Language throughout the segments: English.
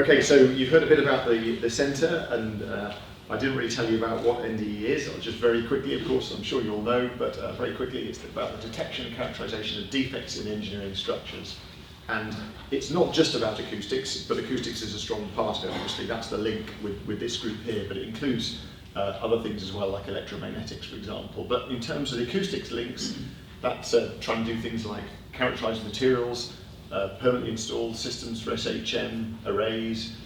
Okay, so you've heard a bit about the centre, and I didn't really tell you about what NDE is. I'll just very quickly, of course, I'm sure you all know, but very quickly, it's about the detection and characterisation of defects in engineering structures. And it's not just about acoustics, but acoustics is a strong part of it. Obviously, that's the link with this group here, but it includes other things as well, like electromagnetics, for example. But in terms of the acoustics links, that's trying to do things like characterise materials, permanently installed systems for SHM, arrays,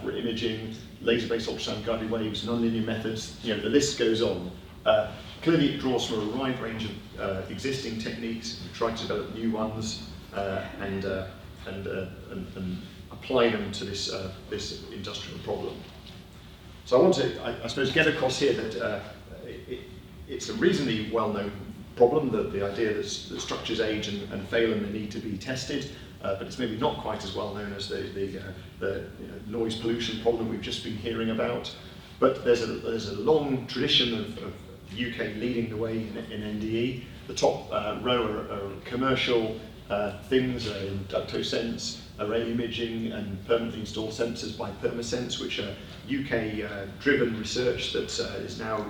for imaging, laser-based ultrasound guided waves, nonlinear methods, the list goes on. Clearly it draws from a wide range of existing techniques, try to develop new ones, and apply them to this industrial problem. So I want to, I suppose, get across here that it's a reasonably well-known problem, the idea that structures age and fail and they need to be tested, but it's maybe not quite as well known as the noise pollution problem we've just been hearing about. But there's a long tradition of the UK leading the way in NDE. The top row are commercial things, ductosense, array imaging, and permanently installed sensors by Permasense, which are UK-driven research that is now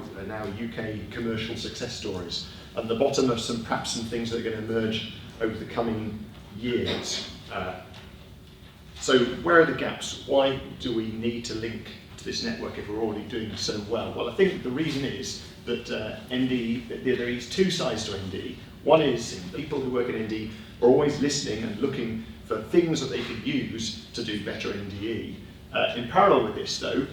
UK commercial success stories. And the bottom are perhaps some things that are going to emerge over the coming years. So where are the gaps? Why do we need to link to this network if we're already doing so well? Well, I think the reason is that NDE, there is two sides to NDE. One is people who work in NDE are always listening and looking for things that they could use to do better NDE. In parallel with this, though,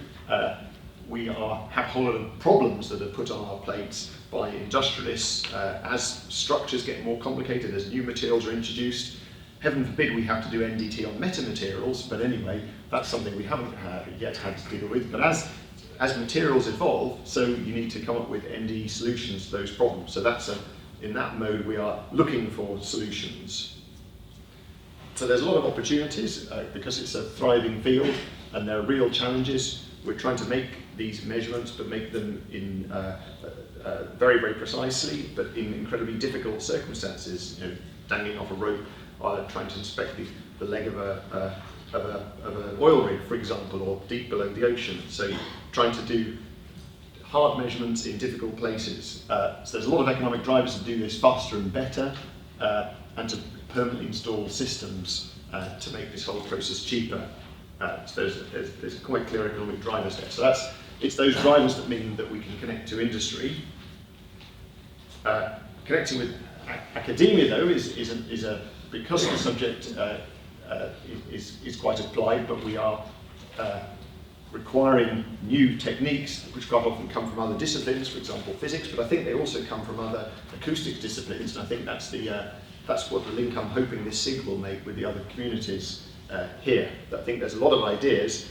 we have a whole lot of problems that are put on our plates by industrialists as structures get more complicated, as new materials are introduced. Heaven forbid we have to do NDT on metamaterials, but anyway, that's something we haven't yet had to deal with. But as materials evolve, so you need to come up with NDE solutions to those problems. So that's in that mode we are looking for solutions. So there's a lot of opportunities because it's a thriving field and there are real challenges. We're trying to make these measurements, but make them in very, very precisely, but in incredibly difficult circumstances. Dangling off a rope, trying to inspect the leg of an oil rig, for example, or deep below the ocean. So trying to do hard measurements in difficult places. So there's a lot of economic drivers to do this faster and better, and to permanently install systems to make this whole process cheaper. So there's quite clear economic drivers there. So it's those drivers that mean that we can connect to industry. Connecting with academia, though, is because the subject is quite applied, but we are requiring new techniques, which quite often come from other disciplines, for example physics, but I think they also come from other acoustic disciplines, and I think that's what the link I'm hoping this SIG will make with the other communities here. I think there's a lot of ideas,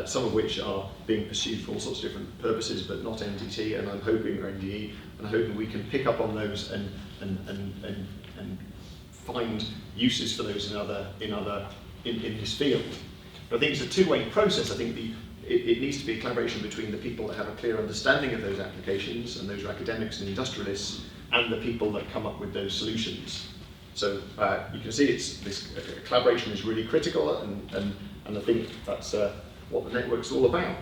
some of which are being pursued for all sorts of different purposes, but not NDT, and I'm hoping, or NDE, and I'm hoping we can pick up on those and find uses for those in this field. But I think it's a two-way process. I think it needs to be a collaboration between the people that have a clear understanding of those applications, and those are academics and industrialists, and the people that come up with those solutions. So you can see this collaboration is really critical, and I think that's what the network's all about.